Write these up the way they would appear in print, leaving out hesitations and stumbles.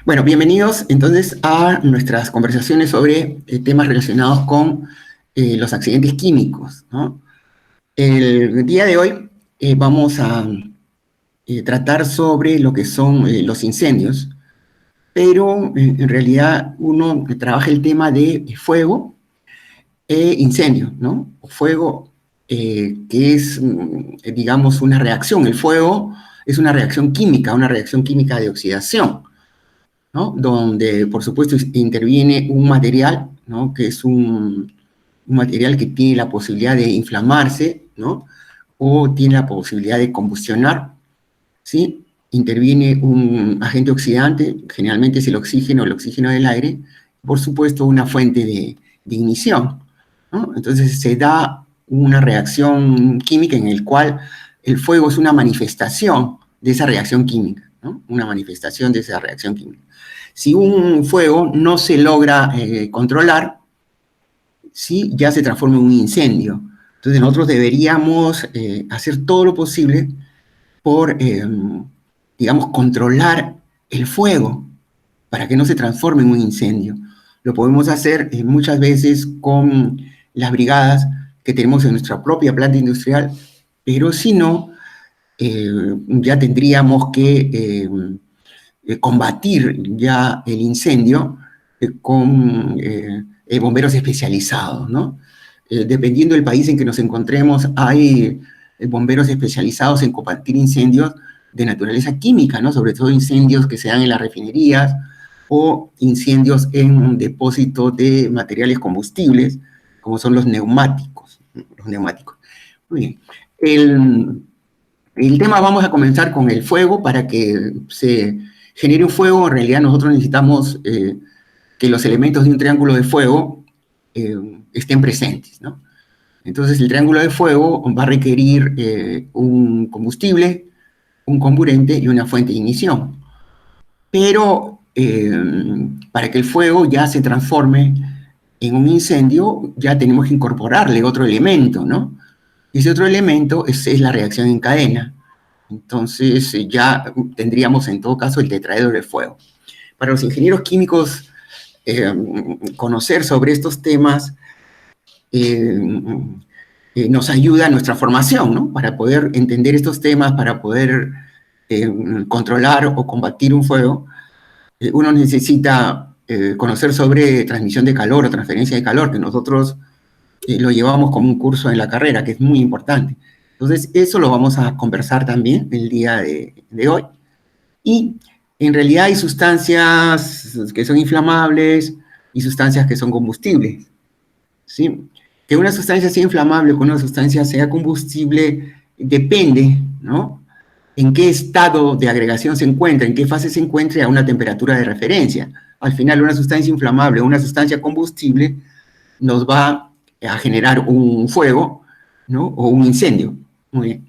Bueno, bienvenidos entonces a nuestras conversaciones sobre temas relacionados con los accidentes químicos, ¿no? El día de hoy vamos a tratar sobre lo que son los incendios, pero en realidad uno trabaja el tema de fuego e incendio, ¿no? Fuego que es, digamos, una reacción. El fuego es una reacción química de oxidación, ¿no? Donde, por supuesto, interviene un material, ¿no? Que es un material que tiene la posibilidad de inflamarse, ¿no? O tiene la posibilidad de combustionar, ¿sí? Interviene un agente oxidante, generalmente es el oxígeno del aire, por supuesto, una fuente de ignición, ¿no? Entonces se da una reacción química en el cual el fuego es una manifestación de esa reacción química, ¿no? Una manifestación de esa reacción química. Si un fuego no se logra controlar, ¿sí? Ya se transforma en un incendio. Entonces nosotros deberíamos hacer todo lo posible por, digamos, controlar el fuego para que no se transforme en un incendio. Lo podemos hacer muchas veces con las brigadas que tenemos en nuestra propia planta industrial, pero si no, ya tendríamos que combatir ya el incendio con bomberos especializados, ¿no? Dependiendo del país en que nos encontremos, hay bomberos especializados en combatir incendios de naturaleza química, ¿no? Sobre todo incendios que se dan en las refinerías o incendios en depósitos de materiales combustibles, como son los neumáticos. Los neumáticos. Muy bien. El tema vamos a comenzar con el fuego. Para que se genere un fuego, en realidad nosotros necesitamos que los elementos de un triángulo de fuego estén presentes, ¿no? Entonces el triángulo de fuego va a requerir un combustible, un comburente y una fuente de ignición. Pero para que el fuego ya se transforme en un incendio, ya tenemos que incorporarle otro elemento, ¿no? Ese otro elemento es la reacción en cadena. Entonces ya tendríamos en todo caso el tetraedro de fuego. Para los ingenieros químicos, conocer sobre estos temas nos ayuda a nuestra formación, ¿no? Para poder entender estos temas, para poder controlar o combatir un fuego, uno necesita conocer sobre transmisión de calor o transferencia de calor, que nosotros lo llevamos como un curso en la carrera, que es muy importante. Entonces, eso lo vamos a conversar también el día de hoy. Y en realidad hay sustancias que son inflamables y sustancias que son combustibles, ¿sí? Que una sustancia sea inflamable o que una sustancia sea combustible depende, ¿no? En qué estado de agregación se encuentra, en qué fase se encuentra a una temperatura de referencia. Al final, una sustancia inflamable o una sustancia combustible nos va a generar un fuego, ¿no? O un incendio. Muy bien.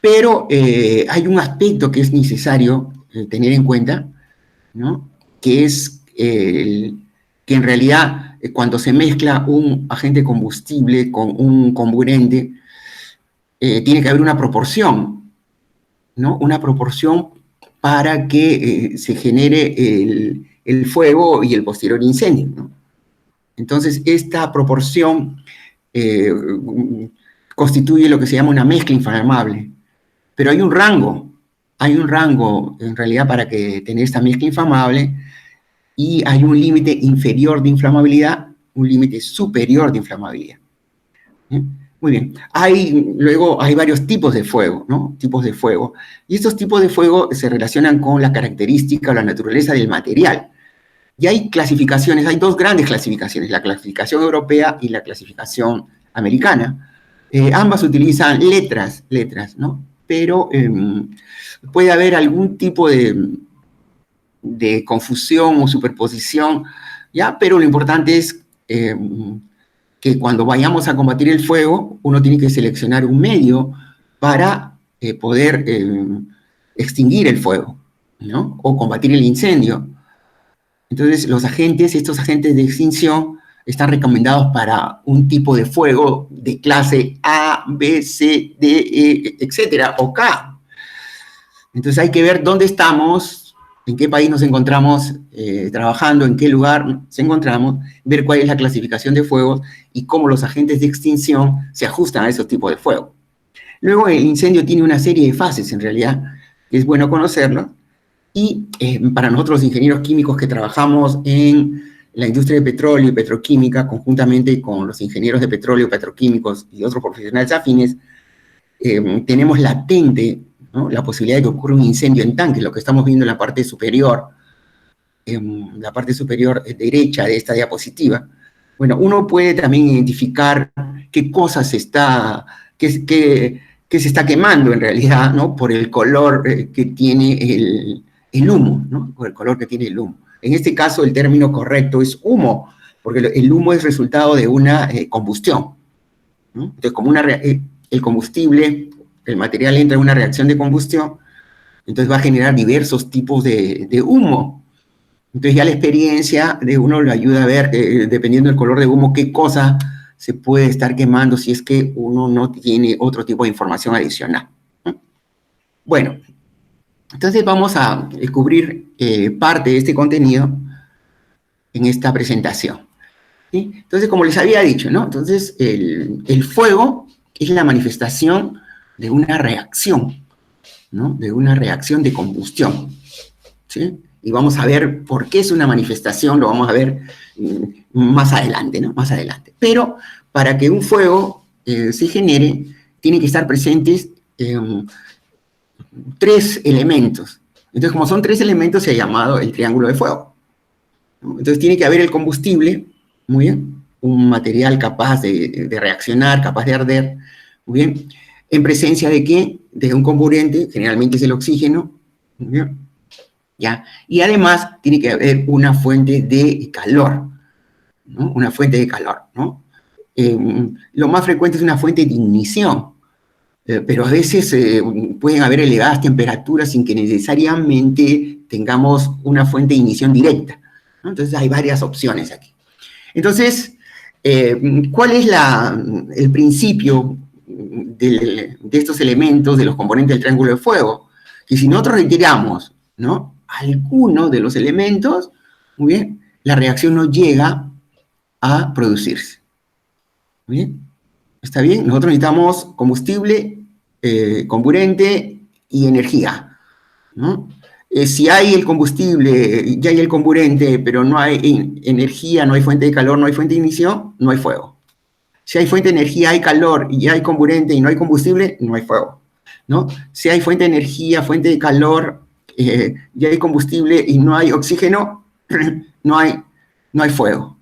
Pero hay un aspecto que es necesario tener en cuenta, ¿no? Que es que en realidad cuando se mezcla un agente combustible con un comburente, tiene que haber una proporción, ¿no? Una proporción para que se genere el fuego y el posterior incendio, ¿no? Entonces, esta proporción constituye lo que se llama una mezcla inflamable. Pero hay un rango en realidad para que tener esta mezcla inflamable, y hay un límite inferior de inflamabilidad, un límite superior de inflamabilidad. ¿Sí? Muy bien. Luego hay varios tipos de fuego, ¿no? Tipos de fuego. Y estos tipos de fuego se relacionan con la característica o la naturaleza del material. Y hay clasificaciones, hay dos grandes clasificaciones, la clasificación europea y la clasificación americana. Ambas utilizan letras, ¿no? Pero puede haber algún tipo de confusión o superposición, ¿ya? Pero lo importante es que cuando vayamos a combatir el fuego, uno tiene que seleccionar un medio para poder extinguir el fuego, ¿no? O combatir el incendio. Entonces, estos agentes de extinción están recomendados para un tipo de fuego de clase A, B, C, D, E, etcétera, o K. Entonces hay que ver dónde estamos en qué país nos encontramos trabajando, en qué lugar nos encontramos, ver cuál es la clasificación de fuegos y cómo los agentes de extinción se ajustan a esos tipos de fuego. Luego el incendio tiene una serie de fases, en realidad, que es bueno conocerlo, y para nosotros los ingenieros químicos que trabajamos en la industria de petróleo y petroquímica, conjuntamente con los ingenieros de petróleo, petroquímicos y otros profesionales afines, tenemos latente, ¿no?, la posibilidad de que ocurra un incendio en tanque, lo que estamos viendo en la parte superior derecha de esta diapositiva. Bueno, uno puede también identificar qué cosas que se está quemando en realidad, ¿no?, por el color que tiene el humo, ¿no?, por el color que tiene el humo. En este caso, el término correcto es humo, porque el humo es resultado de una combustión, ¿no? Entonces, como el combustible, el material entra en una reacción de combustión, entonces va a generar diversos tipos de humo. Entonces ya la experiencia de uno lo ayuda a ver, dependiendo del color de humo, qué cosa se puede estar quemando si es que uno no tiene otro tipo de información adicional. Bueno, entonces vamos a descubrir parte de este contenido en esta presentación, ¿sí? Entonces, como les había dicho, ¿no?, entonces el fuego es la manifestación de una reacción, ¿no?, de una reacción de combustión, ¿sí? Y vamos a ver por qué es una manifestación, lo vamos a ver más adelante, ¿no? Más adelante. Pero para que un fuego se genere, tienen que estar presentes tres elementos. Entonces, como son tres elementos, se ha llamado el triángulo de fuego, ¿no? Entonces, tiene que haber el combustible, muy bien, un material capaz de reaccionar, capaz de arder, muy bien, en presencia de ¿qué? De un comburente, generalmente es el oxígeno, muy bien, ¿ya? Y además tiene que haber una fuente de calor, ¿no? Una fuente de calor, ¿no? Lo más frecuente es una fuente de ignición, pero a veces pueden haber elevadas temperaturas sin que necesariamente tengamos una fuente de ignición directa, ¿no? Entonces hay varias opciones aquí. Entonces, ¿cuál es el principio de estos elementos, de los componentes del triángulo de fuego? Que si nosotros retiramos, ¿no?, alguno de los elementos, muy bien, la reacción no llega a producirse. ¿Muy bien? ¿Está bien? Nosotros necesitamos combustible, comburente y energía, ¿no? Si hay el combustible, ya hay el comburente, pero no hay energía, no hay fuente de calor, no hay fuente de ignición, no hay fuego. Si hay fuente de energía, hay calor, y ya hay comburente y no hay combustible, no hay fuego, ¿no? Si hay fuente de energía, fuente de calor, ya hay combustible y no hay oxígeno, no hay fuego,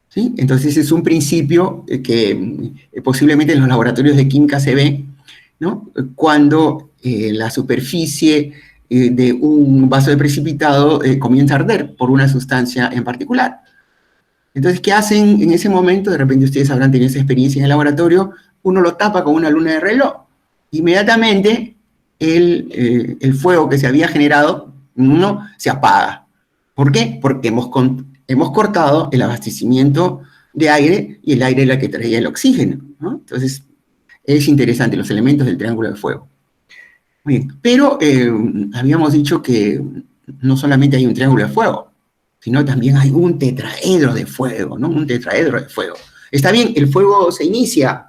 ¿sí? Entonces es un principio que posiblemente en los laboratorios de química se ve, ¿no?, cuando la superficie de un vaso de precipitado comienza a arder por una sustancia en particular. Entonces, ¿qué hacen en ese momento? De repente ustedes habrán tenido esa experiencia en el laboratorio, uno lo tapa con una luna de reloj. Inmediatamente el fuego que se había generado no se apaga. ¿Por qué? Porque hemos cortado el abastecimiento de aire y el aire es la que traía el oxígeno, ¿no? Entonces, es interesante los elementos del triángulo de fuego. Muy bien, pero habíamos dicho que no solamente hay un triángulo de fuego, sino también hay un tetraedro de fuego, ¿no? Un tetraedro de fuego. Está bien, el fuego se inicia,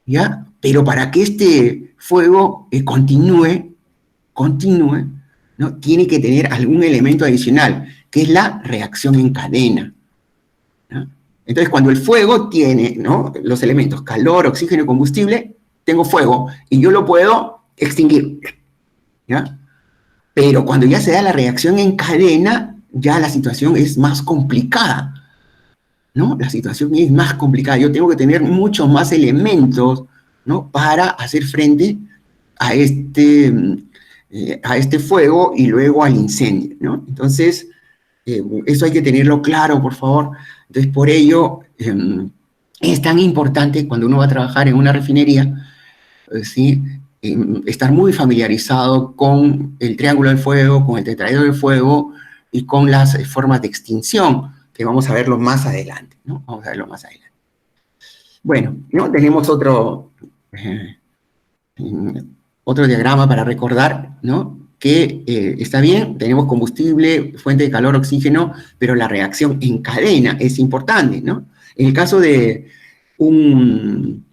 ¿ya? Pero para que este fuego continúe, ¿no?, tiene que tener algún elemento adicional, que es la reacción en cadena, ¿no? Entonces, cuando el fuego tiene, ¿no?, los elementos calor, oxígeno y combustible, tengo fuego y yo lo puedo extinguir, ¿ya? Pero cuando ya se da la reacción en cadena, ya la situación es más complicada, ¿no? La situación es más complicada. Yo tengo que tener muchos más elementos, ¿no?, para hacer frente a este fuego y luego al incendio, ¿no? Entonces, eso hay que tenerlo claro, por favor. Entonces, por ello, es tan importante cuando uno va a trabajar en una refinería, ¿sí?, estar muy familiarizado con el triángulo del fuego, con el tetraedro del fuego y con las formas de extinción, que vamos a verlo más adelante, ¿no? Vamos a verlo más adelante. Bueno, ¿no?, tenemos otro diagrama para recordar, ¿no? que está bien, tenemos combustible, fuente de calor, oxígeno, pero la reacción en cadena es importante, ¿no? En el caso de un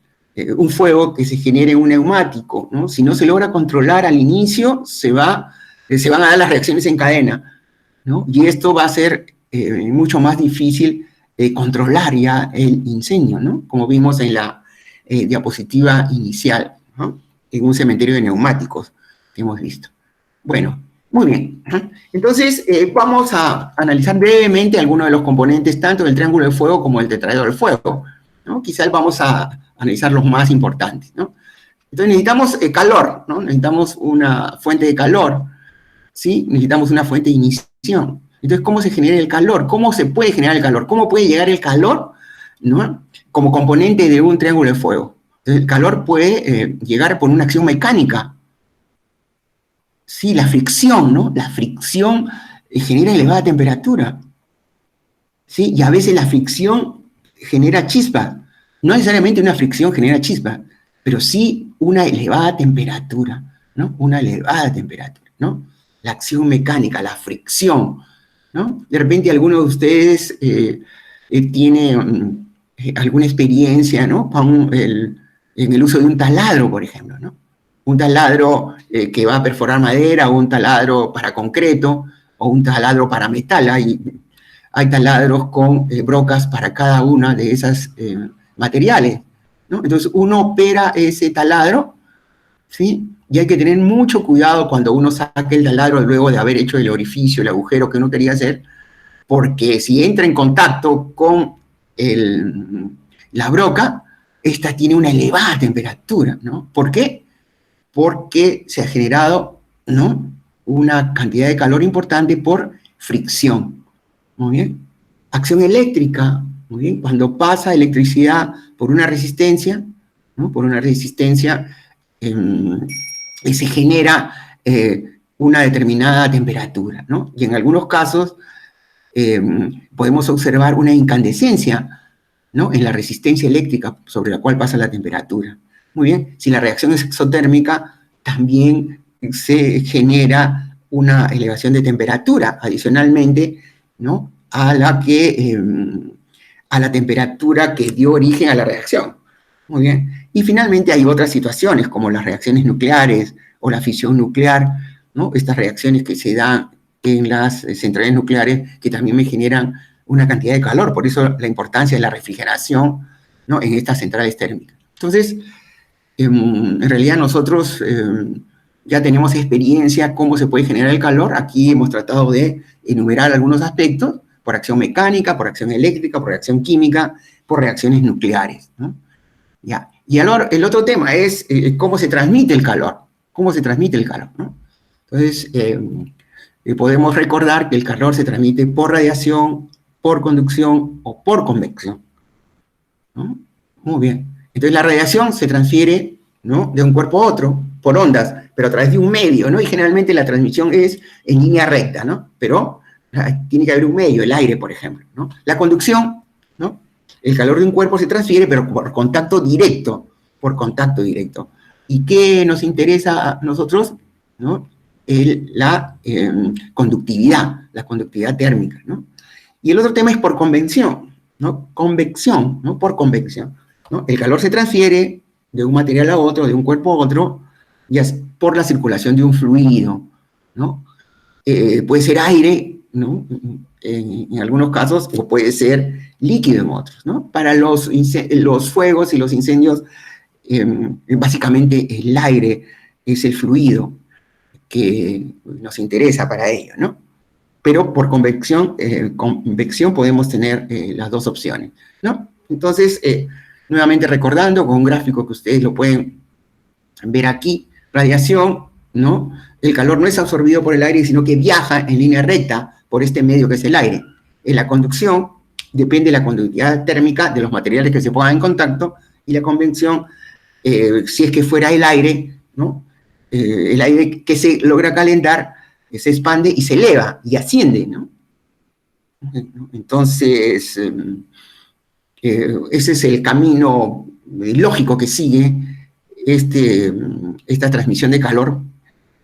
fuego que se genere en un neumático, ¿no? Si no se logra controlar al inicio, se van a dar las reacciones en cadena, ¿no? Y esto va a ser mucho más difícil controlar ya el incendio, ¿no? Como vimos en la diapositiva inicial, ¿no? En un cementerio de neumáticos que hemos visto. Bueno, muy bien. Entonces, vamos a analizar brevemente algunos de los componentes, tanto del triángulo de fuego como del tetraedro del fuego, ¿no? Quizás vamos a analizar los más importantes, ¿no? Entonces necesitamos calor, ¿no? Necesitamos una fuente de calor, ¿sí? Necesitamos una fuente de ignición. Entonces, ¿cómo se genera el calor? ¿Cómo se puede generar el calor? ¿Cómo puede llegar el calor, ¿no? Como componente de un triángulo de fuego? Entonces, el calor puede llegar por una acción mecánica. Sí, la fricción, ¿no? La fricción genera elevada temperatura. ¿Sí? Y a veces la fricción genera chispa. No necesariamente una fricción genera chispa, pero sí una elevada temperatura, ¿no? Una elevada temperatura, ¿no? La acción mecánica, la fricción, ¿no? De repente alguno de ustedes tiene alguna experiencia, ¿no? En el uso de un taladro, por ejemplo, ¿no? Un taladro que va a perforar madera, o un taladro para concreto, o un taladro para metal. Hay taladros con brocas para cada una de esas materiales, ¿no? Entonces uno opera ese taladro, ¿sí? Y hay que tener mucho cuidado cuando uno saque el taladro luego de haber hecho el orificio, el agujero que uno quería hacer, porque si entra en contacto con la broca, esta tiene una elevada temperatura, ¿no? ¿Por qué? Porque se ha generado, ¿no? Una cantidad de calor importante por fricción. Muy bien. Acción eléctrica, muy bien. Cuando pasa electricidad por una resistencia, ¿no? Por una resistencia, se genera una determinada temperatura, ¿no? Y en algunos casos podemos observar una incandescencia, ¿no? En la resistencia eléctrica sobre la cual pasa la temperatura. Muy bien, si la reacción es exotérmica, también se genera una elevación de temperatura adicionalmente, ¿no? A la temperatura que dio origen a la reacción. Muy bien. Y finalmente hay otras situaciones, como las reacciones nucleares o la fisión nuclear, ¿no? Estas reacciones que se dan en las centrales nucleares que también me generan una cantidad de calor. Por eso la importancia de la refrigeración, ¿no? En estas centrales térmicas. Entonces, en realidad nosotros ya tenemos experiencia cómo se puede generar el calor. Aquí hemos tratado de enumerar algunos aspectos por acción mecánica, por acción eléctrica, por reacción química, por reacciones nucleares, ¿no? Ya. Y el otro tema es cómo se transmite el calor. ¿Cómo se transmite el calor, ¿no? Entonces, podemos recordar que el calor se transmite por radiación, por conducción o por convección, ¿no? Muy bien. Entonces la radiación se transfiere, ¿no? De un cuerpo a otro por ondas, pero a través de un medio, ¿no? Y generalmente la transmisión es en línea recta, ¿no? Pero tiene que haber un medio, el aire, por ejemplo, ¿no? La conducción, ¿no? El calor de un cuerpo se transfiere, pero por contacto directo, por contacto directo. ¿Y qué nos interesa a nosotros? ¿No? La conductividad térmica, ¿no? Y el otro tema es por convección, ¿no? Convección, ¿no? Por convección, ¿no? El calor se transfiere de un material a otro, de un cuerpo a otro, ya es por la circulación de un fluido, ¿no? Puede ser aire, ¿no? En algunos casos, o puede ser líquido en otros, ¿no? Para los fuegos y los incendios, básicamente el aire es el fluido que nos interesa para ello, ¿no? Pero por convección podemos tener las dos opciones, ¿no? Entonces, nuevamente recordando con un gráfico que ustedes lo pueden ver aquí, radiación, ¿no? El calor no es absorbido por el aire, sino que viaja en línea recta por este medio que es el aire. En la conducción depende de la conductividad térmica de los materiales que se pongan en contacto, y la convección, si es que fuera el aire, ¿no? El aire que se logra calentar se expande y se eleva y asciende, ¿no? Entonces, ese es el camino lógico que sigue esta transmisión de calor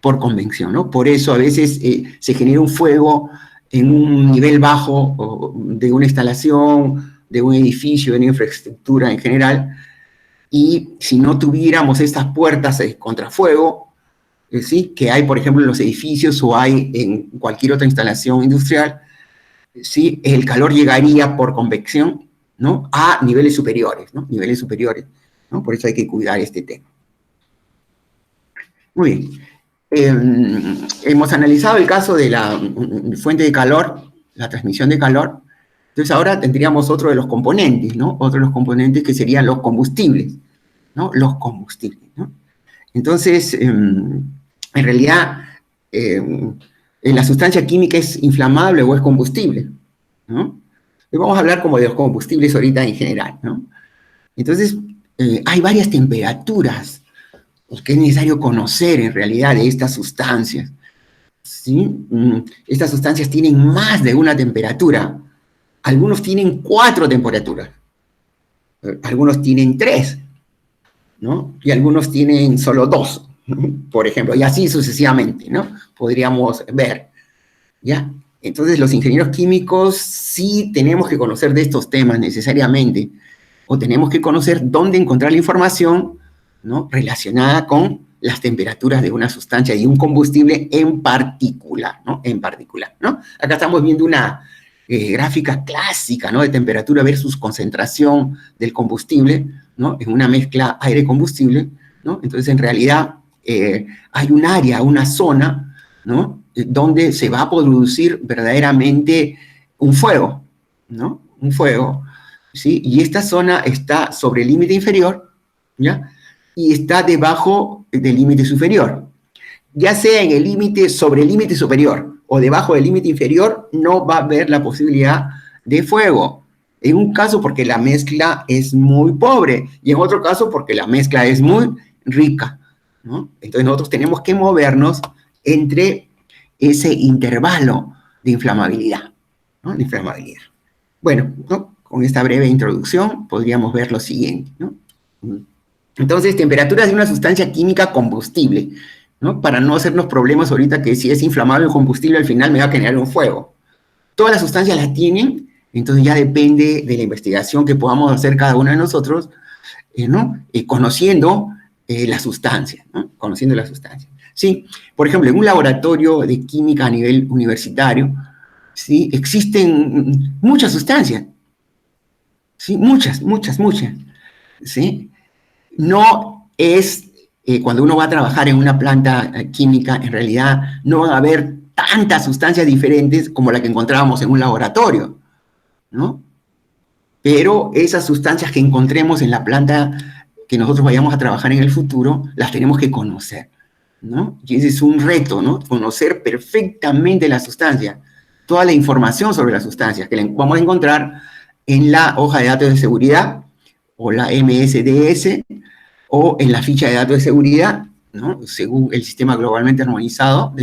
por convección, ¿no? Por eso a veces se genera un fuego en un nivel bajo de una instalación, de un edificio, de una infraestructura en general, y si no tuviéramos estas puertas de contrafuego, ¿sí? Que hay, por ejemplo, en los edificios o hay en cualquier otra instalación industrial, ¿sí? El calor llegaría por convección, ¿no? A niveles superiores, ¿no? Niveles superiores, ¿no? Por eso hay que cuidar este tema. Muy bien. Hemos analizado el caso de la fuente de calor, la transmisión de calor. Entonces ahora tendríamos otro de los componentes, ¿no? Otro de los componentes que serían los combustibles, ¿no? Los combustibles, ¿no? Entonces, en realidad, ¿la sustancia química es inflamable o es combustible? ¿No? Y vamos a hablar como de los combustibles ahorita en general, ¿no? Entonces, hay varias temperaturas que es necesario conocer en realidad de estas sustancias, ¿sí? Estas sustancias tienen más de una temperatura. Algunos tienen 4 temperaturas. Algunos tienen 3, ¿no? Y algunos tienen solo 2, por ejemplo, y así sucesivamente, ¿no? Podríamos ver, ¿ya? Entonces, los ingenieros químicos sí tenemos que conocer de estos temas necesariamente, o tenemos que conocer dónde encontrar la información, ¿no? Relacionada con las temperaturas de una sustancia y un combustible en particular, ¿no? En particular, ¿no? Acá estamos viendo una gráfica clásica, ¿no? De temperatura versus concentración del combustible, ¿no? En una mezcla aire-combustible, ¿no? Entonces, en realidad, hay un área, una zona, ¿no? Donde se va a producir verdaderamente un fuego, ¿no? Un fuego, ¿sí? Y esta zona está sobre el límite inferior, ¿ya? Y está debajo del límite superior. Ya sea en el límite, sobre el límite superior o debajo del límite inferior, no va a haber la posibilidad de fuego. En un caso porque la mezcla es muy pobre y en otro caso porque la mezcla es muy rica, ¿no? Entonces nosotros tenemos que movernos entre ese intervalo de inflamabilidad, ¿no? De inflamabilidad. Bueno, ¿no? Con esta breve introducción podríamos ver lo siguiente, ¿no? Entonces, temperaturas de una sustancia química combustible, ¿no? Para no hacernos problemas ahorita que si es inflamable o combustible al final me va a generar un fuego. Todas las sustancias las tienen, entonces ya depende de la investigación que podamos hacer cada uno de nosotros, ¿no? Conociendo la sustancia, ¿no? Conociendo la sustancia. Sí, por ejemplo, en un laboratorio de química a nivel universitario, ¿sí? Existen muchas sustancias, ¿sí? Muchas, ¿sí? No es, cuando uno va a trabajar en una planta química, en realidad no va a haber tantas sustancias diferentes como la que encontrábamos en un laboratorio, ¿no? Pero esas sustancias que encontremos en la planta que nosotros vayamos a trabajar en el futuro, las tenemos que conocer, ¿no? Y ese es un reto, ¿no? Conocer perfectamente la sustancia, toda la información sobre las sustancias que vamos a encontrar en la hoja de datos de seguridad o la MSDS o en la ficha de datos de seguridad, ¿no? Según el sistema globalmente armonizado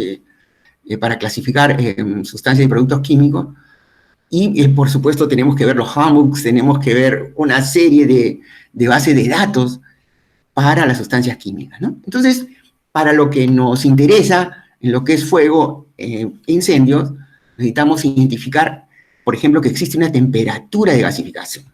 para clasificar sustancias y productos químicos. Y por supuesto tenemos que ver los handbooks, tenemos que ver una serie de bases de datos para las sustancias químicas, ¿no? Entonces, para lo que nos interesa, en lo que es fuego, incendios, necesitamos identificar, por ejemplo, que existe una temperatura de gasificación.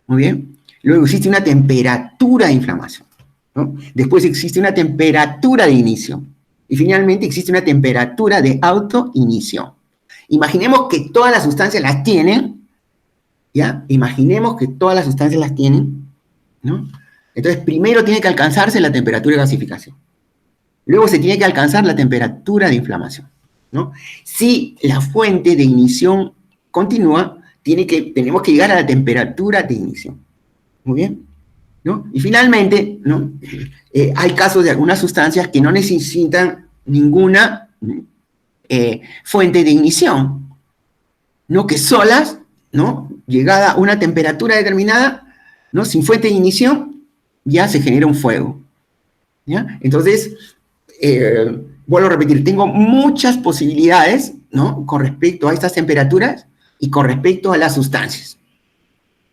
Muy bien. Luego existe una temperatura de inflamación, ¿no? Después existe una temperatura de inicio. Y finalmente existe una temperatura de autoinicio. Imaginemos que todas las sustancias las tienen, ¿ya? Imaginemos que todas las sustancias las tienen, ¿no? Entonces, primero tiene que alcanzarse la temperatura de gasificación. Luego se tiene que alcanzar la temperatura de inflamación, ¿no? Si la fuente de ignición continúa, tenemos que llegar a la temperatura de ignición. Muy bien, ¿no? Y finalmente, ¿no? Hay casos de algunas sustancias que no necesitan ninguna fuente de ignición, ¿no? Que solas, ¿no? Llegada a una temperatura determinada, ¿no? Sin fuente de ignición, ya se genera un fuego, ¿ya? Entonces, vuelvo a repetir, tengo muchas posibilidades, ¿no? Con respecto a estas temperaturas y con respecto a las sustancias,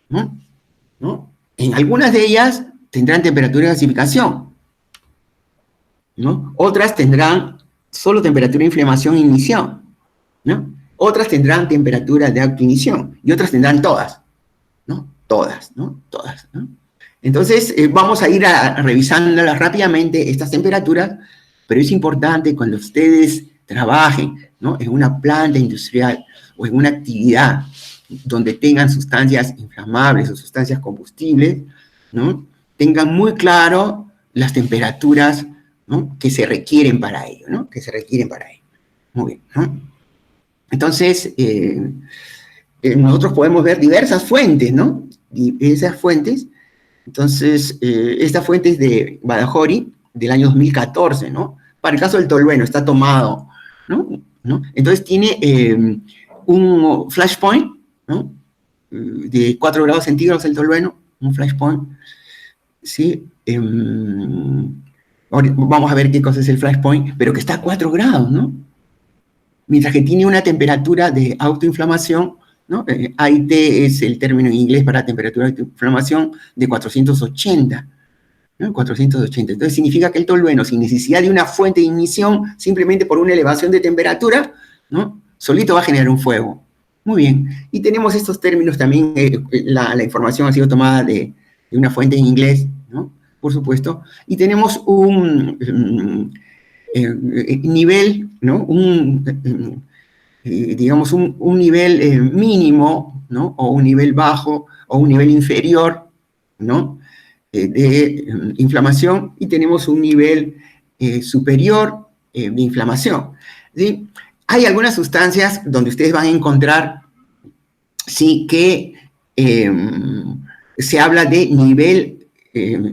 ¿no? ¿No? En algunas de ellas tendrán temperatura de gasificación, ¿no? Otras tendrán solo temperatura de inflamación e ignición, ¿no? Otras tendrán temperatura de autoignición y otras tendrán todas, ¿no? Todas, ¿no? Todas, ¿no? Entonces, vamos a ir revisándolas rápidamente, estas temperaturas, pero es importante cuando ustedes trabajen, ¿no? En una planta industrial o en una actividad donde tengan sustancias inflamables o sustancias combustibles, ¿no? Tengan muy claro las temperaturas, ¿no? Que se requieren para ello, ¿no? Que se requieren para ello. Muy bien, ¿no? Entonces, nosotros podemos ver diversas fuentes, ¿no? Y esas fuentes, entonces, esta fuente es de Badajoz, del año 2014, ¿no? Para el caso del tolueno, está tomado, ¿no? Entonces, tiene un flashpoint, ¿no? De 4 grados centígrados el tolueno, un flashpoint, ¿sí? Vamos a ver qué cosa es el flashpoint, pero que está a 4 grados, ¿no? Mientras que tiene una temperatura de autoinflamación, ¿no? AIT es el término en inglés para temperatura de inflamación de 480, ¿no? 480. Entonces significa que el tolueno, sin necesidad de una fuente de ignición, simplemente por una elevación de temperatura, ¿no? Solito va a generar un fuego. Muy bien. Y tenemos estos términos también, la información ha sido tomada de una fuente en inglés, ¿no? Por supuesto. Y tenemos un nivel, ¿no? Digamos, un nivel mínimo, ¿no? O un nivel bajo, o un nivel inferior, ¿no? De inflamación, y tenemos un nivel superior de inflamación, ¿sí? Hay algunas sustancias donde ustedes van a encontrar, sí, que se habla de nivel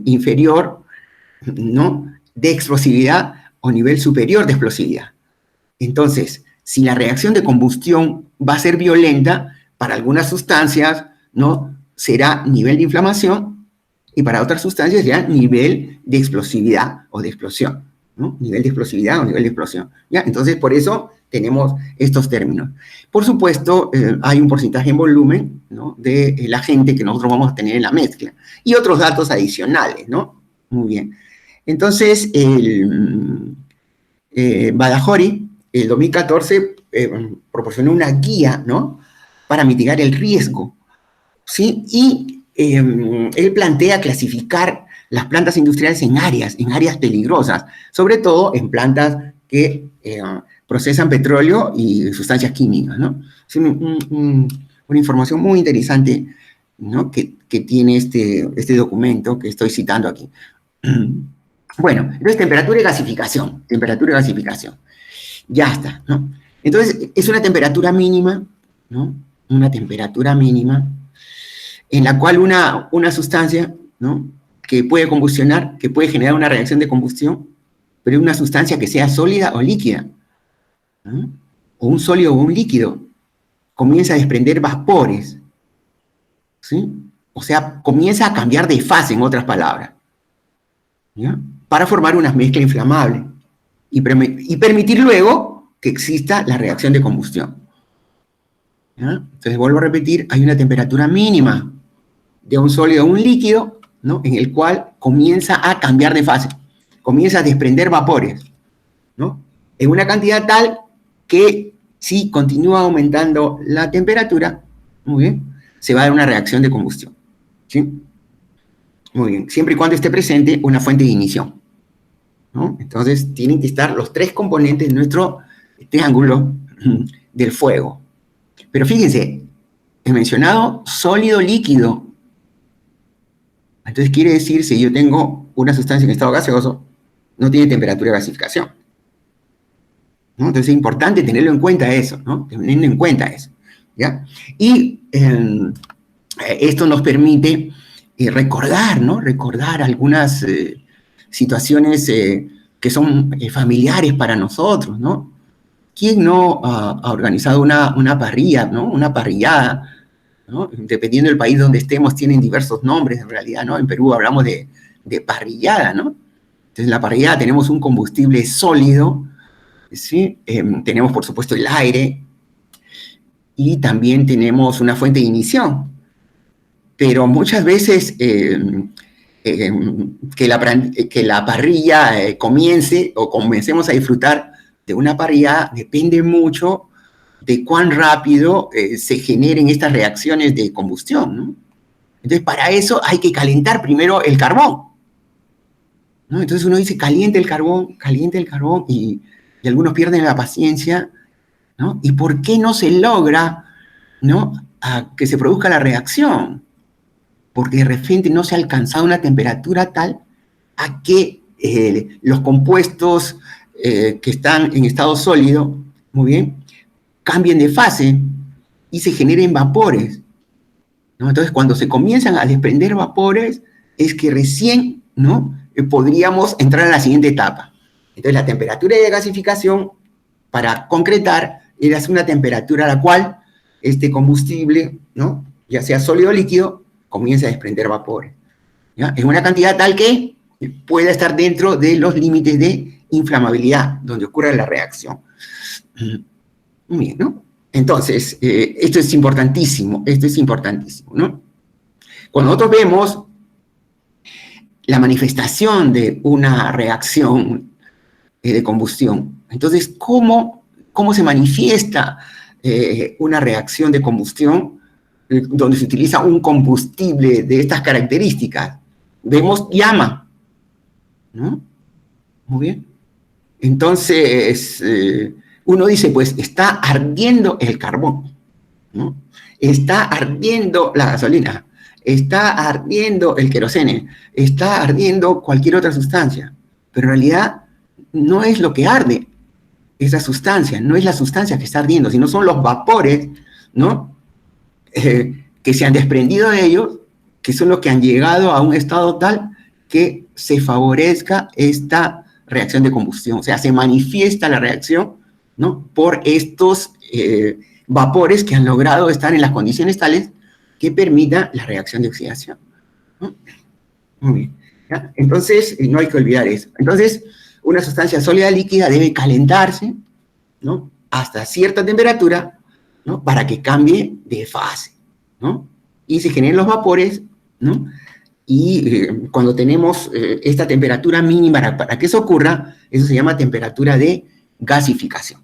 inferior, ¿no? De explosividad o nivel superior de explosividad. Entonces, si la reacción de combustión va a ser violenta, para algunas sustancias, ¿no? Será nivel de inflamación, y para otras sustancias será nivel de explosividad o de explosión, ¿no? Nivel de explosividad o nivel de explosión, ¿ya? Entonces, por eso tenemos estos términos. Por supuesto, hay un porcentaje en volumen, ¿no? Del agente que nosotros vamos a tener en la mezcla, y otros datos adicionales, ¿no? Muy bien. Entonces, Badajoz, el 2014, proporcionó una guía, ¿no? Para mitigar el riesgo, ¿sí? Y él plantea clasificar las plantas industriales en áreas peligrosas, sobre todo en plantas que procesan petróleo y sustancias químicas, ¿no? Es una información muy interesante, ¿no? Que tiene este documento que estoy citando aquí. Bueno, entonces temperatura y gasificación, ya está, ¿no? Entonces, es una temperatura mínima, ¿no? Una temperatura mínima en la cual una sustancia, ¿no? Que puede combustionar, que puede generar una reacción de combustión, pero es una sustancia que sea sólida o líquida, ¿no? O un sólido o un líquido, comienza a desprender vapores, ¿sí? O sea, comienza a cambiar de fase, en otras palabras, ¿ya? Para formar una mezcla inflamable y permitir luego que exista la reacción de combustión, ¿ya? Entonces, vuelvo a repetir, hay una temperatura mínima de un sólido a un líquido, ¿no? En el cual comienza a cambiar de fase, comienza a desprender vapores, ¿no? En una cantidad tal que si continúa aumentando la temperatura, muy bien, se va a dar una reacción de combustión, ¿sí? Muy bien, siempre y cuando esté presente una fuente de ignición, ¿no? Entonces, tienen que estar los tres componentes de nuestro triángulo del fuego. Pero fíjense, he mencionado sólido líquido. Entonces, quiere decir, si yo tengo una sustancia en estado gaseoso, no tiene temperatura de gasificación, ¿no? Entonces, es importante tenerlo en cuenta eso, ¿no? Teniendo en cuenta eso, ¿ya? Y esto nos permite recordar, ¿no? Recordar algunas situaciones que son familiares para nosotros, ¿no? ¿Quién no ha organizado una parrilla, ¿no? Una parrillada, ¿no? Dependiendo del país donde estemos, tienen diversos nombres en realidad, ¿no? En Perú hablamos de parrillada, ¿no? Entonces, en la parrillada tenemos un combustible sólido, ¿sí? Tenemos, por supuesto, el aire y también tenemos una fuente de ignición. Pero muchas veces que la parrilla comience o comencemos a disfrutar de una parrilla depende mucho de cuán rápido se generen estas reacciones de combustión, ¿no? Entonces, para eso hay que calentar primero el carbón, ¿no? Entonces uno dice, caliente el carbón, y algunos pierden la paciencia, ¿no? ¿Y por qué no se logra, ¿no?, a que se produzca la reacción? Porque de repente no se ha alcanzado una temperatura tal a que los compuestos que están en estado sólido, muy bien, cambien de fase y se generen vapores, ¿no? Entonces, cuando se comienzan a desprender vapores, es que recién, ¿no?, podríamos entrar a la siguiente etapa. Entonces, la temperatura de gasificación, para concretar, es una temperatura a la cual este combustible, ¿no?, ya sea sólido o líquido, comienza a desprender vapores, ¿ya?, en una cantidad tal que pueda estar dentro de los límites de inflamabilidad, donde ocurre la reacción. Muy bien, ¿no? Entonces, esto es importantísimo, ¿no? Cuando nosotros vemos la manifestación de una reacción de combustión, entonces, ¿cómo se manifiesta una reacción de combustión donde se utiliza un combustible de estas características? Vemos llama, ¿no? Muy bien. Entonces, uno dice, pues, está ardiendo el carbón, ¿no? Está ardiendo la gasolina, está ardiendo el querosene, está ardiendo cualquier otra sustancia, pero en realidad no es lo que arde esa sustancia, no es la sustancia que está ardiendo, sino son los vapores, ¿no?, que se han desprendido de ellos, que son los que han llegado a un estado tal que se favorezca esta reacción de combustión. O sea, se manifiesta la reacción, ¿no?, por estos vapores que han logrado estar en las condiciones tales que permita la reacción de oxidación, ¿no? Muy bien, ¿ya? Entonces, no hay que olvidar eso. Entonces, una sustancia sólida líquida debe calentarse, ¿no?, hasta cierta temperatura, ¿no?, para que cambie de fase, ¿no?, y se generen los vapores, ¿no? Y cuando tenemos esta temperatura mínima para que eso ocurra, eso se llama temperatura de gasificación,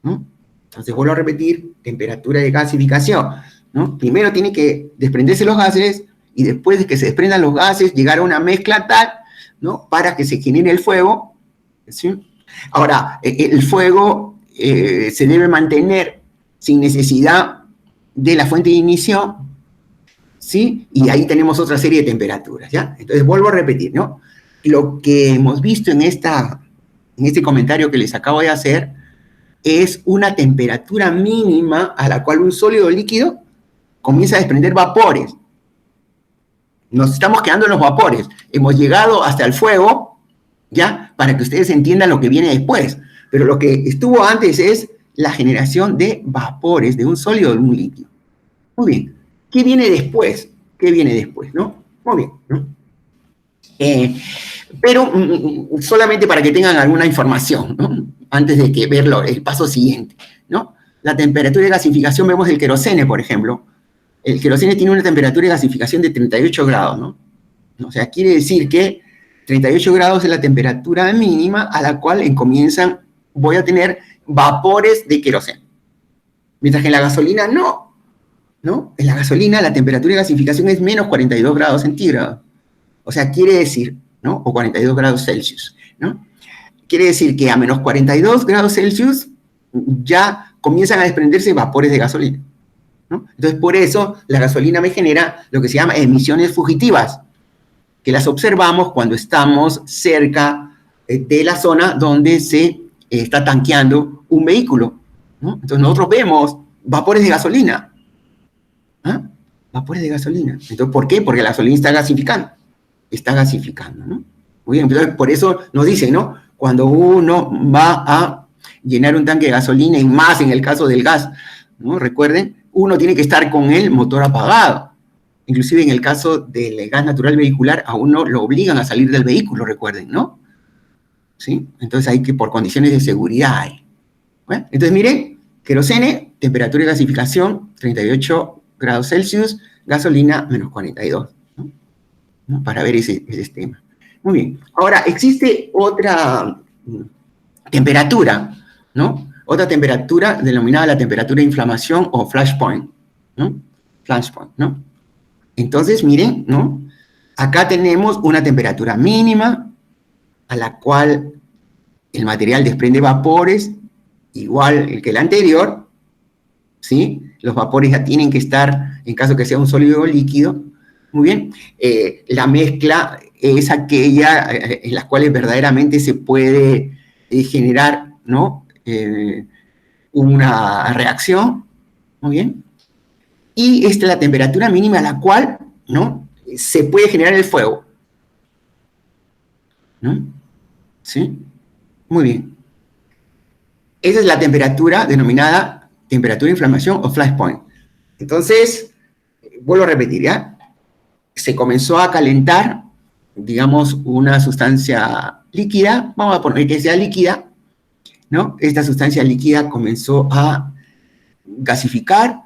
¿no? Entonces, vuelvo a repetir, temperatura de gasificación, ¿no? Primero tiene que desprenderse los gases y después de que se desprendan los gases, llegar a una mezcla tal, ¿no?, para que se genere el fuego, ¿sí? Ahora, el fuego se debe mantener sin necesidad de la fuente de ignición, ¿sí? Y ahí tenemos otra serie de temperaturas, ¿ya? Entonces, vuelvo a repetir, ¿no? Lo que hemos visto en este comentario que les acabo de hacer es una temperatura mínima a la cual un sólido líquido comienza a desprender vapores. Nos estamos quedando en los vapores. Hemos llegado hasta el fuego, ¿ya?, para que ustedes entiendan lo que viene después. Pero lo que estuvo antes es la generación de vapores de un sólido o de un líquido. Muy bien. ¿Qué viene después? ¿No? Muy bien, ¿no? Pero solamente para que tengan alguna información, ¿no?, antes de que verlo, el paso siguiente, ¿no? La temperatura de gasificación, vemos el querosene, por ejemplo. El querosene tiene una temperatura de gasificación de 38 grados, ¿no? O sea, quiere decir que 38 grados es la temperatura mínima a la cual voy a tener vapores de queroseno. Mientras que en la gasolina no, ¿no? En la gasolina la temperatura de gasificación es menos 42 grados centígrados. O sea, quiere decir, ¿no?, o 42 grados Celsius, ¿no? Quiere decir que a menos 42 grados Celsius ya comienzan a desprenderse vapores de gasolina, ¿no? Entonces, por eso la gasolina me genera lo que se llama emisiones fugitivas, que las observamos cuando estamos cerca de la zona donde se está tanqueando un vehículo, ¿no? Entonces, nosotros vemos vapores de gasolina, ¿ah? Vapores de gasolina. Entonces, ¿por qué? Porque la gasolina está gasificando, ¿no? Muy bien, entonces por eso nos dicen, ¿no?, cuando uno va a llenar un tanque de gasolina, y más en el caso del gas, ¿no?, recuerden, uno tiene que estar con el motor apagado. Inclusive en el caso del gas natural vehicular, a uno lo obligan a salir del vehículo, recuerden, ¿no? ¿Sí? Entonces hay que, por condiciones de seguridad. Bueno, entonces miren, querosene, temperatura de gasificación, 38 grados Celsius, gasolina, menos 42. ¿No? ¿no? Para ver ese tema. Muy bien. Ahora, existe otra temperatura, ¿no? Otra temperatura denominada la temperatura de inflamación o flash point, ¿no? Flash point, ¿no? Entonces, miren, ¿no? Acá tenemos una temperatura mínima a la cual el material desprende vapores igual que el anterior, ¿sí? Los vapores ya tienen que estar, en caso que sea un sólido o líquido, muy bien. La mezcla es aquella en las cuales verdaderamente se puede generar, ¿no? Una reacción, muy bien. Y esta es la temperatura mínima a la cual, ¿no? Se puede generar el fuego, ¿no? ¿Sí? Muy bien. Esa es la temperatura denominada temperatura de inflamación o flash point. Entonces, vuelvo a repetir, ¿ya? Se comenzó a calentar, digamos, una sustancia líquida, vamos a poner que sea líquida, ¿no? Esta sustancia líquida comenzó a gasificar,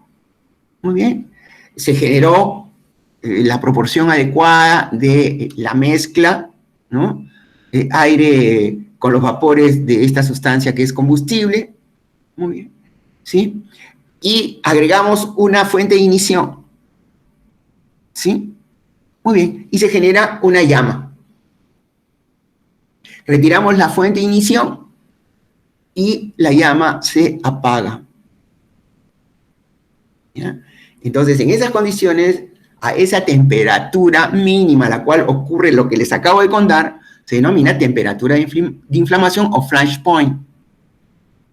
muy bien, se generó la proporción adecuada de la mezcla, ¿no? Aire con los vapores de esta sustancia que es combustible, muy bien, ¿sí? Y agregamos una fuente de ignición, ¿sí? Muy bien, y se genera una llama. Retiramos la fuente de ignición y la llama se apaga. ¿Ya? Entonces, en esas condiciones, a esa temperatura mínima a la cual ocurre lo que les acabo de contar, se denomina temperatura de inflamación o flash point.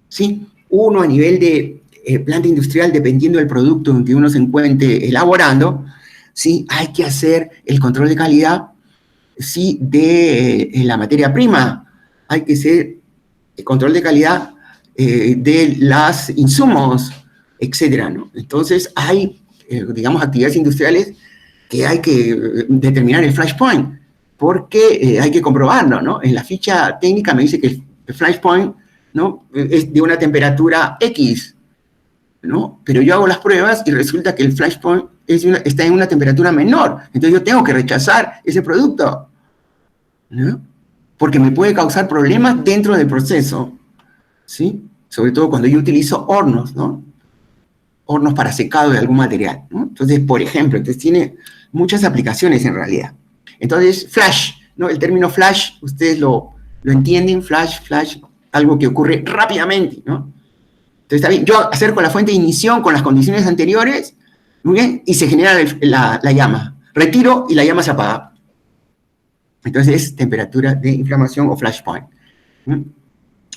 ¿Sí? Uno a nivel de planta industrial, dependiendo del producto en que uno se encuentre elaborando, ¿sí? Hay que hacer el control de calidad, ¿sí? De la materia prima. Hay que hacer el control de calidad de los insumos, etcétera, ¿no? Entonces, hay, digamos, actividades industriales que hay que determinar el flash point, porque hay que comprobarlo, ¿no? En la ficha técnica me dice que el flash point, ¿no? Es de una temperatura X, ¿no? Pero yo hago las pruebas y resulta que el flash point está en una temperatura menor. Entonces yo tengo que rechazar ese producto, ¿no? Porque me puede causar problemas dentro del proceso, ¿sí? Sobre todo cuando yo utilizo hornos, ¿no? Hornos para secado de algún material, ¿no? Entonces, por ejemplo, entonces tiene muchas aplicaciones en realidad. Entonces, flash, ¿no? El término flash, ustedes lo entienden, flash, algo que ocurre rápidamente, ¿no? Entonces, está bien, yo acerco la fuente de ignición con las condiciones anteriores, muy bien, y se genera la llama. Retiro y la llama se apaga. Entonces, es temperatura de inflamación o flash point.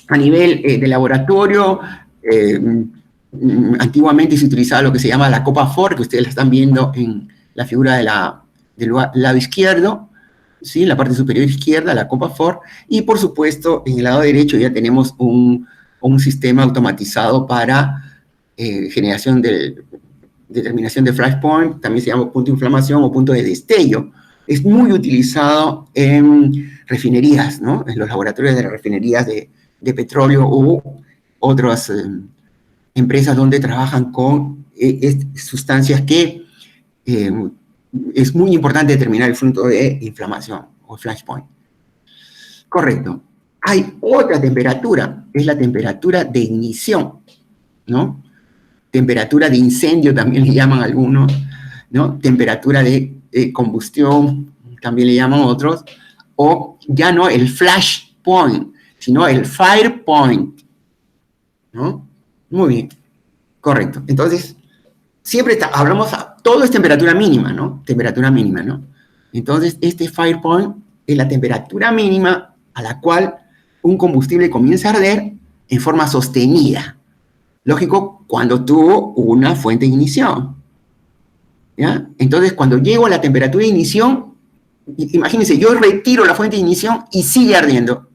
A nivel de laboratorio, antiguamente se utilizaba lo que se llama la copa Ford, que ustedes la están viendo en la figura del lado izquierdo, ¿sí? La parte superior izquierda, la copa Ford, y por supuesto en el lado derecho ya tenemos un sistema automatizado para determinación de flash point, también se llama punto de inflamación o punto de destello. Es muy utilizado en refinerías, ¿no? En los laboratorios de las refinerías de petróleo u otras empresas donde trabajan con sustancias que es muy importante determinar el punto de inflamación o flash point. Correcto. Hay otra temperatura, es la temperatura de ignición, ¿no? Temperatura de incendio también le llaman algunos, ¿no? Temperatura de combustión también le llaman otros, o ya no el flash point, sino el fire point, ¿no? Muy bien, correcto. Entonces, siempre todo es temperatura mínima, ¿no? Temperatura mínima, ¿no? Entonces, este fire point es la temperatura mínima a la cual un combustible comienza a arder en forma sostenida. Lógico, cuando tuvo una fuente de ignición, ¿ya? Entonces, cuando llego a la temperatura de ignición, imagínense, yo retiro la fuente de ignición y sigue ardiendo.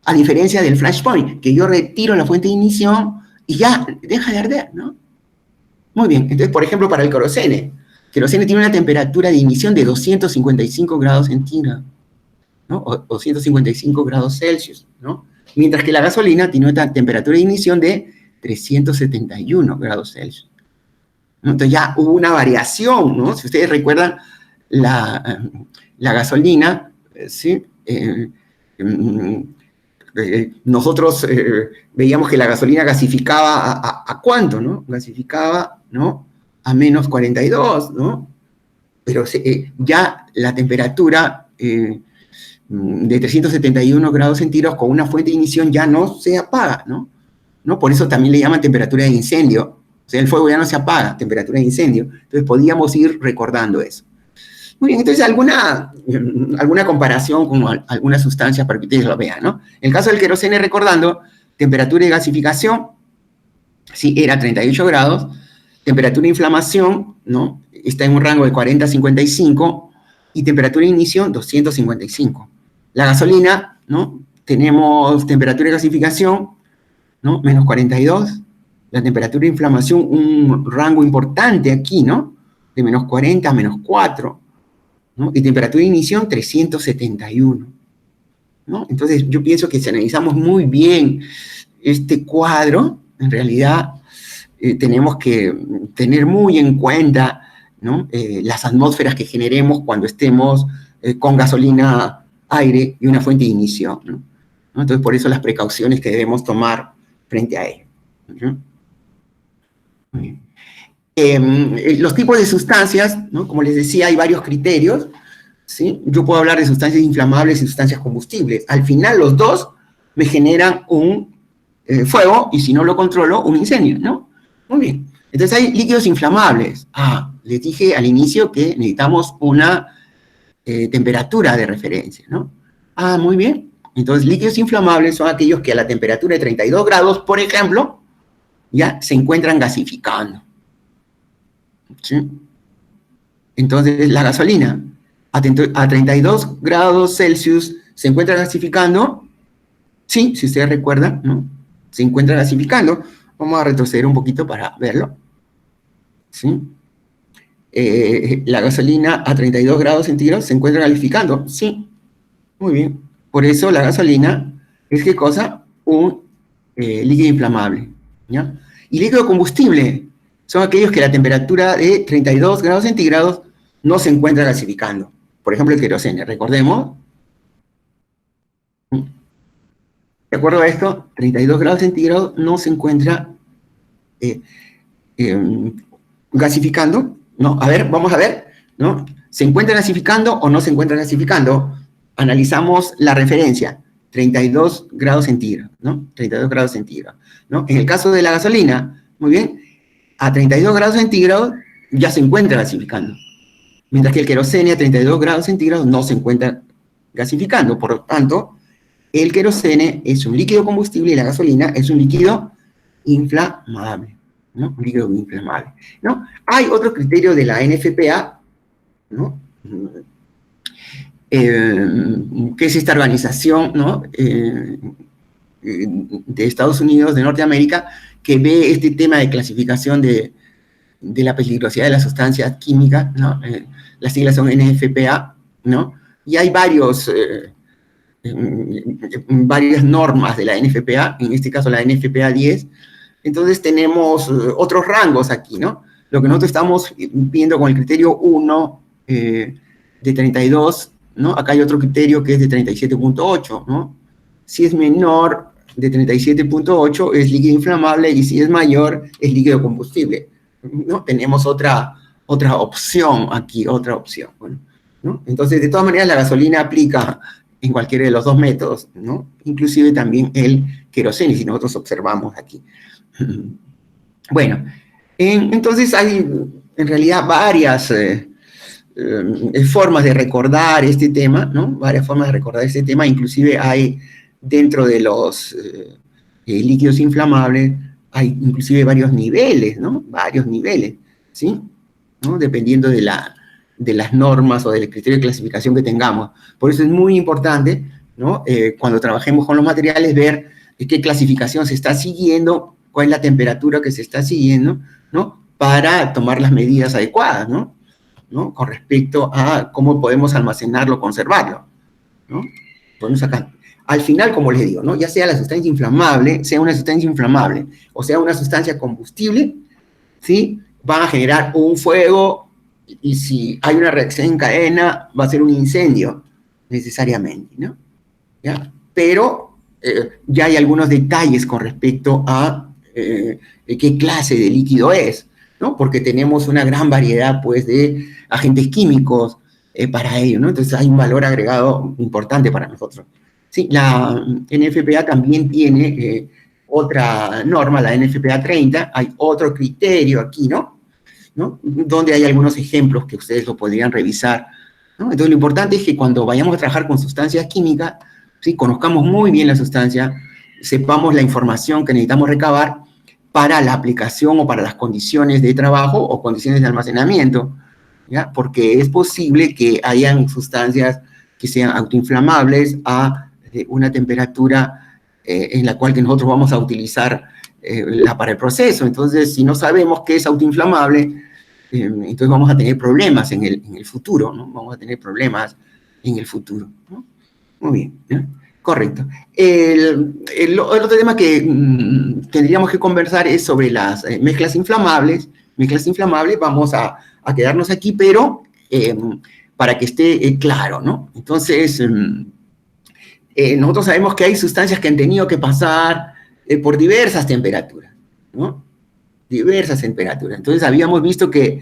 A diferencia del flash point, que yo retiro la fuente de ignición y ya deja de arder, ¿no? Muy bien, entonces, por ejemplo, para el querosene. El querosene tiene una temperatura de ignición de 255 grados centígrados, ¿no? O 155 grados Celsius, ¿no? Mientras que la gasolina tiene una temperatura de ignición de 371 grados Celsius. ¿No? Entonces ya hubo una variación, ¿no? Si ustedes recuerdan, la, la gasolina, ¿sí? Nosotros veíamos que la gasolina gasificaba ¿a cuánto, no? Gasificaba, ¿no? A menos 42, ¿no? Pero ya la temperatura de 371 grados centígrados con una fuente de ignición ya no se apaga, ¿no? ¿No? Por eso también le llaman temperatura de incendio. O sea, el fuego ya no se apaga, temperatura de incendio. Entonces podíamos ir recordando eso. Muy bien, entonces alguna comparación con algunas sustancias para que ustedes lo vean, ¿no? En el caso del queroseno, recordando, temperatura de gasificación, sí, era 38 grados, temperatura de inflamación, ¿no? Está en un rango de 40 a 55, y temperatura de ignición, 255. La gasolina, ¿no? Tenemos temperatura de gasificación, ¿no? Menos 42. La temperatura de inflamación, un rango importante aquí, ¿no? De menos 40 a menos 4. ¿No? Y temperatura de ignición 371, ¿no? Entonces yo pienso que si analizamos muy bien este cuadro, en realidad tenemos que tener muy en cuenta, ¿no? Las atmósferas que generemos cuando estemos con gasolina, aire y una fuente de ignición, ¿no? Entonces por eso las precauciones que debemos tomar frente a ello, ¿no? Muy bien. Los tipos de sustancias, ¿no? Como les decía, hay varios criterios, ¿sí? Yo puedo hablar de sustancias inflamables y sustancias combustibles. Al final, los dos me generan un fuego, y si no lo controlo, un incendio, ¿no? Muy bien. Entonces, hay líquidos inflamables. Les dije al inicio que necesitamos una temperatura de referencia, ¿no? Muy bien. Entonces, líquidos inflamables son aquellos que a la temperatura de 32 grados, por ejemplo, ya se encuentran gasificando. ¿Sí? Entonces, la gasolina a 32 grados Celsius se encuentra gasificando. Sí, si ustedes recuerdan, ¿no? Se encuentra gasificando. Vamos a retroceder un poquito para verlo. ¿Sí? La gasolina a 32 grados centígrados se encuentra gasificando. Sí, muy bien. Por eso la gasolina es, ¿qué cosa? Un líquido inflamable, ¿ya? Y líquido combustible son aquellos que a la temperatura de 32 grados centígrados no se encuentra gasificando. Por ejemplo, el queroseno. Recordemos. De acuerdo a esto, 32 grados centígrados no se encuentra gasificando, ¿no? A ver, vamos a ver, ¿no? ¿Se encuentra gasificando o no se encuentra gasificando? Analizamos la referencia, 32 grados centígrados, ¿no? 32 grados centígrados, ¿no? En el caso de la gasolina, muy bien, a 32 grados centígrados ya se encuentra gasificando, mientras que el queroseno a 32 grados centígrados no se encuentra gasificando. Por lo tanto, el queroseno es un líquido combustible y la gasolina es un líquido inflamable, ¿no? Un líquido inflamable, ¿no? Hay otro criterio de la NFPA, ¿no? Que es esta organización, ¿no? De Estados Unidos, de Norteamérica, que ve este tema de clasificación de la peligrosidad de las sustancias químicas, ¿no? Las siglas son NFPA, ¿no? Y hay varias normas de la NFPA, en este caso la NFPA 10. Entonces tenemos otros rangos aquí, ¿no? Lo que nosotros estamos viendo con el criterio 1 de 32, ¿no? Acá hay otro criterio que es de 37.8, ¿no? Si es menor de 37.8 es líquido inflamable, y si es mayor es líquido combustible, ¿no? Tenemos otra opción aquí, otra opción, ¿no? Entonces, de todas maneras, la gasolina aplica en cualquiera de los dos métodos, ¿no? Inclusive también el queroseno, si nosotros observamos aquí. Bueno, entonces hay en realidad varias formas de recordar este tema, ¿no? Varias formas de recordar este tema, inclusive hay dentro de los líquidos inflamables, hay inclusive varios niveles, ¿no? Varios niveles, ¿sí? ¿No? Dependiendo de las normas o del criterio de clasificación que tengamos. Por eso es muy importante, ¿no? Cuando trabajemos con los materiales, ver qué clasificación se está siguiendo, cuál es la temperatura que se está siguiendo, ¿no? Para tomar las medidas adecuadas, ¿no? Con respecto a cómo podemos almacenarlo, conservarlo, ¿no? Podemos sacar. Al final, como les digo, ¿no? Ya sea la sustancia inflamable, sea una sustancia inflamable, o sea una sustancia combustible, ¿sí? Van a generar un fuego y si hay una reacción en cadena, va a ser un incendio, necesariamente, ¿no? ¿Ya? Pero ya hay algunos detalles con respecto a qué clase de líquido es, ¿no? Porque tenemos una gran variedad, pues, de agentes químicos para ello, ¿no? Entonces hay un valor agregado importante para nosotros. Sí, la NFPA también tiene otra norma, la NFPA 30, hay otro criterio aquí, ¿no? ¿No? Donde hay algunos ejemplos que ustedes lo podrían revisar, ¿no? Entonces lo importante es que cuando vayamos a trabajar con sustancias químicas, ¿sí? Conozcamos muy bien la sustancia, sepamos la información que necesitamos recabar para la aplicación o para las condiciones de trabajo o condiciones de almacenamiento, ¿ya? Porque es posible que hayan sustancias que sean autoinflamables a una temperatura en la cual que nosotros vamos a utilizar para el proceso. Entonces, si no sabemos qué es autoinflamable, entonces vamos a tener problemas en el futuro, ¿no? Vamos a tener problemas en el futuro, ¿no? Muy bien, ¿no? Correcto. El otro tema que tendríamos que conversar es sobre las mezclas inflamables. Mezclas inflamables, vamos a quedarnos aquí, pero para que esté claro, ¿no? Entonces, nosotros sabemos que hay sustancias que han tenido que pasar por diversas temperaturas, ¿no? Diversas temperaturas. Entonces habíamos visto que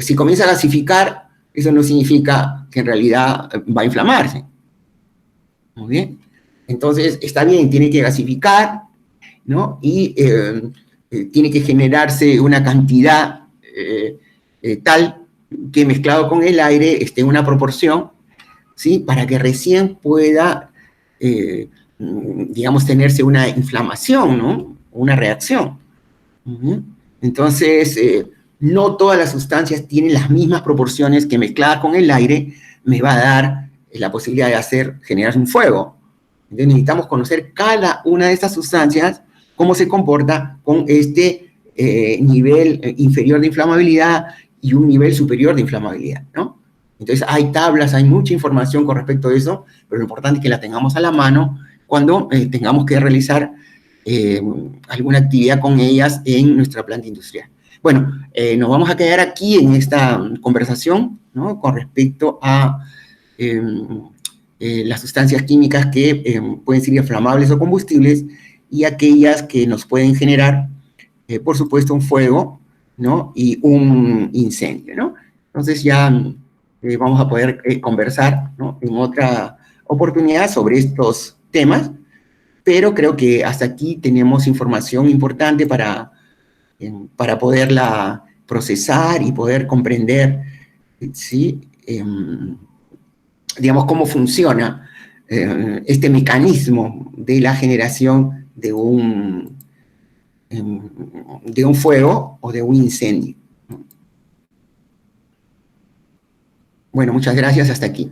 si comienza a gasificar, eso no significa que en realidad va a inflamarse. Muy bien. Entonces está bien, tiene que gasificar, ¿no? Y tiene que generarse una cantidad tal que mezclado con el aire esté en una proporción, ¿sí? Para que recién pueda, digamos, tenerse una inflamación, ¿no? Una reacción. Entonces, no todas las sustancias tienen las mismas proporciones que mezclada con el aire me va a dar la posibilidad de generar un fuego. Entonces necesitamos conocer cada una de estas sustancias, cómo se comporta con este nivel inferior de inflamabilidad y un nivel superior de inflamabilidad, ¿no? Entonces hay tablas, hay mucha información con respecto a eso, pero lo importante es que la tengamos a la mano cuando tengamos que realizar alguna actividad con ellas en nuestra planta industrial. Bueno, nos vamos a quedar aquí en esta conversación, ¿no? Con respecto a las sustancias químicas que pueden ser inflamables o combustibles y aquellas que nos pueden generar, por supuesto, un fuego, ¿no? Y un incendio, ¿no? Entonces ya vamos a poder conversar, ¿no? En otra oportunidad sobre estos temas, pero creo que hasta aquí tenemos información importante para poderla procesar y poder comprender, ¿sí? Digamos, cómo funciona este mecanismo de la generación de un fuego o de un incendio. Bueno, muchas gracias, hasta aquí.